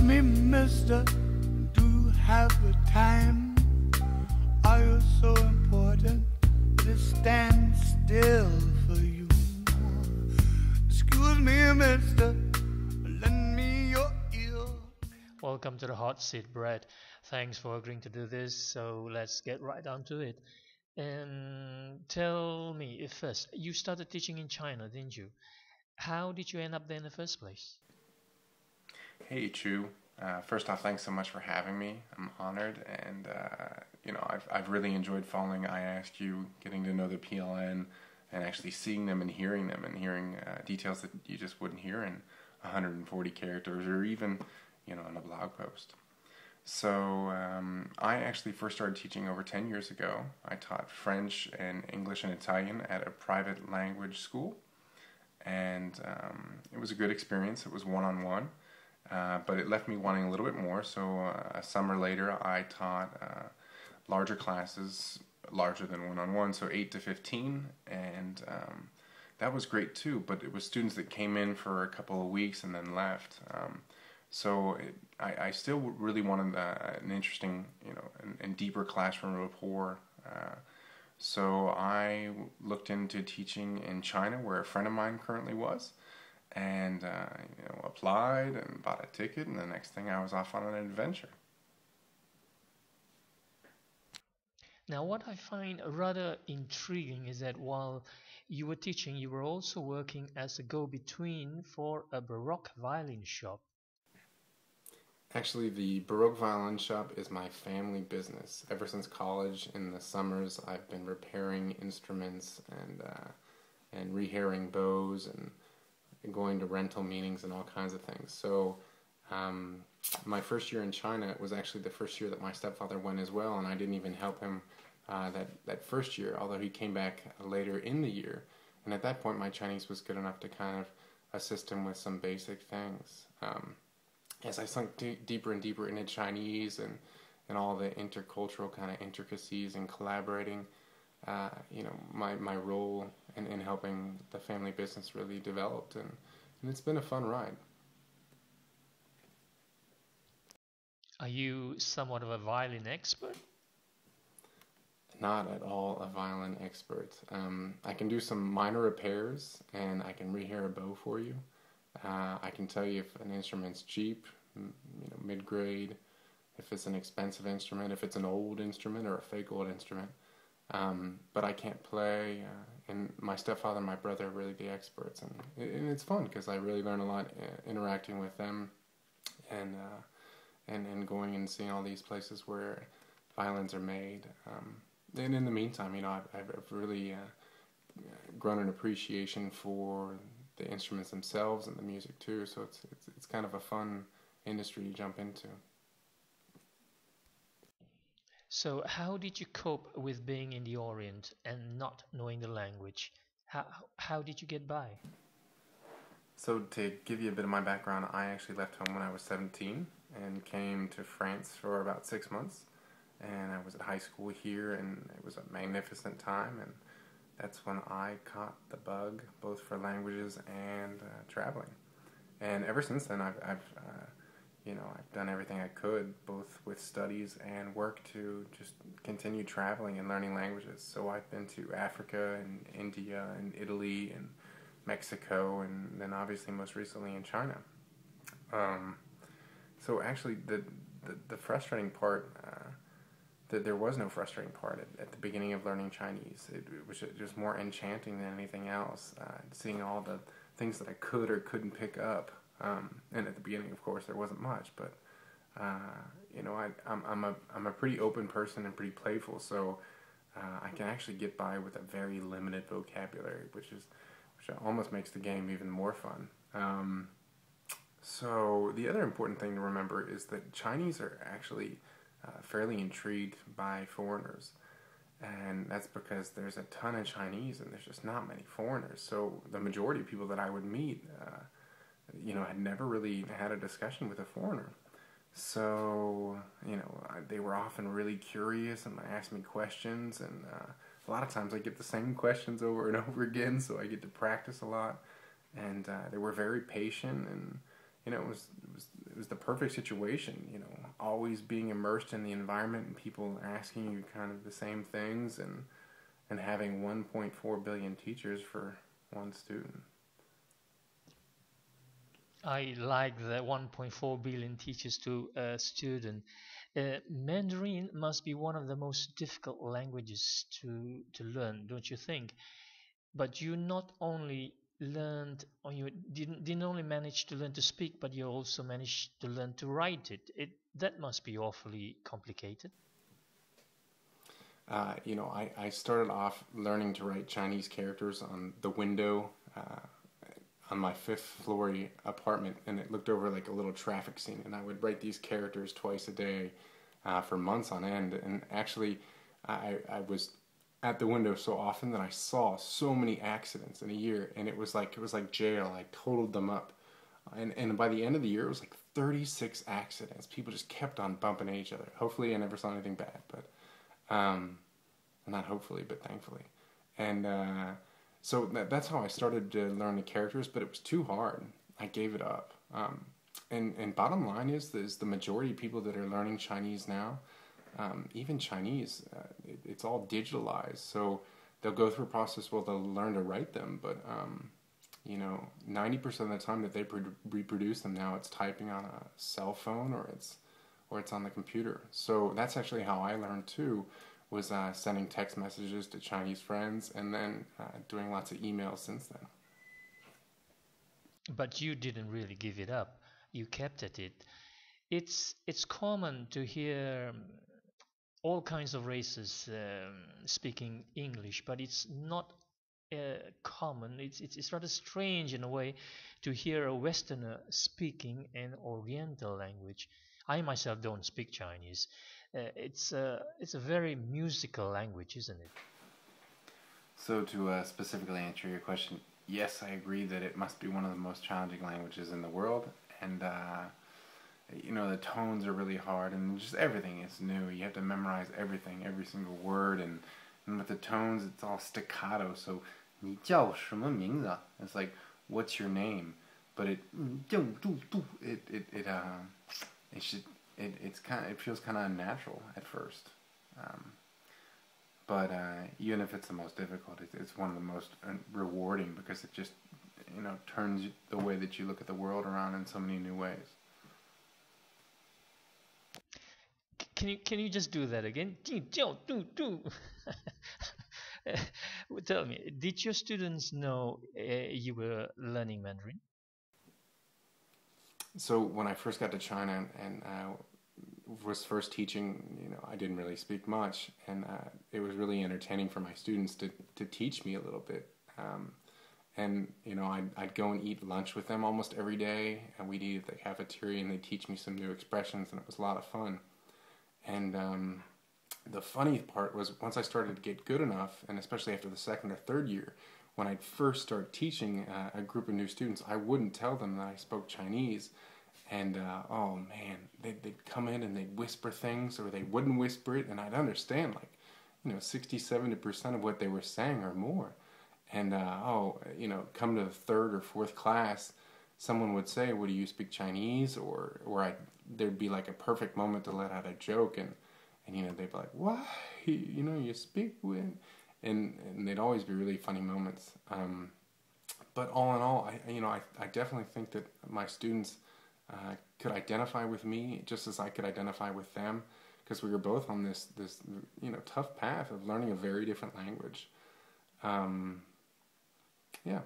me, mister, do you have the time? Are you so important that it stands still for you? Excuse me, mister, lend me your ear. Welcome to the hot seat, Brett. Thanks for agreeing to do this. So let's get right down to it. And tell me, if first, you started teaching in China, didn't you? How did you end up there in the first place? Hey, Chu. First off, thanks so much for having me. I'm honored, and I've really enjoyed following IISQ, getting to know the PLN, and actually seeing them and hearing details that you just wouldn't hear in 140 characters or even, in a blog post. So I actually first started teaching over 10 years ago. I taught French and English and Italian at a private language school, and it was a good experience. It was one-on-one. But it left me wanting a little bit more, so a summer later I taught larger classes, larger than one-on-one, so 8 to 15, and that was great too, but it was students that came in for a couple of weeks and then left. I still really wanted an interesting, and deeper classroom rapport. So I looked into teaching in China, where a friend of mine currently was, and applied and bought a ticket, and the next thing I was off on an adventure. Now, what I find rather intriguing is that while you were teaching, you were also working as a go-between for a Baroque violin shop. Actually, the Baroque violin shop is my family business. Ever since college, in the summers, I've been repairing instruments and rehairing bows and going to rental meetings and all kinds of things. So my first year in China was actually the first year that my stepfather went as well, and I didn't even help him that first year, although he came back later in the year. And at that point, my Chinese was good enough to kind of assist him with some basic things. As I sunk deeper and deeper into Chinese and all the intercultural kind of intricacies and collaborating, my role in helping the family business really developed, and it's been a fun ride. Are you somewhat of a violin expert? Not at all a violin expert. I can do some minor repairs, and I can rehair a bow for you. I can tell you if an instrument's cheap, mid-grade, if it's an expensive instrument, if it's an old instrument or a fake old instrument. But I can't play, and my stepfather and my brother are really the experts, and it's fun because I really learn a lot interacting with them, and going and seeing all these places where violins are made. And in the meantime, I've really grown an appreciation for the instruments themselves and the music too. So it's kind of a fun industry to jump into. So how did you cope with being in the Orient and not knowing the language? How did you get by? So to give you a bit of my background, I actually left home when I was 17 and came to France for about 6 months. And I was at high school here, and it was a magnificent time, and that's when I caught the bug, both for languages and traveling. And ever since then, I've done everything I could, both with studies and work, to just continue traveling and learning languages. So I've been to Africa and India and Italy and Mexico, and then obviously most recently in China. So actually, the frustrating part, there was no frustrating part at the beginning of learning Chinese. It was just more enchanting than anything else, seeing all the things that I could or couldn't pick up. And at the beginning, of course, there wasn't much, but I'm a pretty open person and pretty playful, so I can actually get by with a very limited vocabulary, which almost makes the game even more fun. So the other important thing to remember is that Chinese are actually fairly intrigued by foreigners, and that's because there's a ton of Chinese and there's just not many foreigners. So the majority of people that I would meet, had never really had a discussion with a foreigner. So they were often really curious and they asked me questions, and a lot of times I get the same questions over and over again, so I get to practice a lot. And they were very patient, and it was was the perfect situation. You know, always being immersed in the environment and people asking you kind of the same things, and having 1.4 billion teachers for one student. I like the 1.4 billion teachers to a student. Mandarin must be one of the most difficult languages to learn, don't you think? But you not only learned, or you didn't only manage to learn to speak, but you also managed to learn to write it. That must be awfully complicated. You know, I started off learning to write Chinese characters on the window on my fifth floor apartment, and it looked over like a little traffic scene, and I would write these characters twice a day for months on end. And actually, I was at the window so often that I saw so many accidents in a year, and it was like jail. I totaled them up, and by the end of the year, it was like 36 accidents. People just kept on bumping into each other. Hopefully, I never saw anything bad, but not hopefully, but thankfully. And so that's how I started to learn the characters, but it was too hard. I gave it up. And bottom line is the majority of people that are learning Chinese now, even Chinese, it's all digitalized. So they'll go through a process where they'll learn to write them, but you know, 90% of the time that they reproduce them now, it's typing on a cell phone or it's on the computer. So that's actually how I learned too, was sending text messages to Chinese friends, and then doing lots of emails since then. But you didn't really give it up. You kept at it. It's common to hear all kinds of races speaking English, but it's not common. It's rather strange in a way to hear a Westerner speaking an Oriental language. I myself don't speak Chinese. It's a very musical language, isn't it? So to specifically answer your question, yes, I agree that it must be one of the most challenging languages in the world, and you know, the tones are really hard, and just everything is new. You have to memorize everything, every single word, and with the tones, it's all staccato. So 你叫什么名字? It's like, what's your name? But it feels kind of unnatural at first. But even if it's the most difficult, it's one of the most rewarding, because it just, you know, turns the way that you look at the world around in so many new ways. Can you just do that again? Tell me, did your students know you were learning Mandarin? So when I first got to China and was first teaching, you know, I didn't really speak much, and it was really entertaining for my students to teach me a little bit. And you know, I'd go and eat lunch with them almost every day, and we'd eat at the cafeteria, and they'd teach me some new expressions, and it was a lot of fun. And the funny part was, once I started to get good enough, and especially after the second or third year, when I'd first start teaching a group of new students, I wouldn't tell them that I spoke Chinese. And oh man, they'd come in and they'd whisper things, or they wouldn't whisper it, and I'd understand, like, you know, 60-70% of what they were saying or more. And you know, come to the third or fourth class, someone would say, "Well, do you speak Chinese?" Or there'd be like a perfect moment to let out a joke, and you know, they'd be like, "What? You know, you speak with," and they'd always be really funny moments. But all in all, I definitely think that my students could identify with me just as I could identify with them, because we were both on this you know, tough path of learning a very different language. Yeah.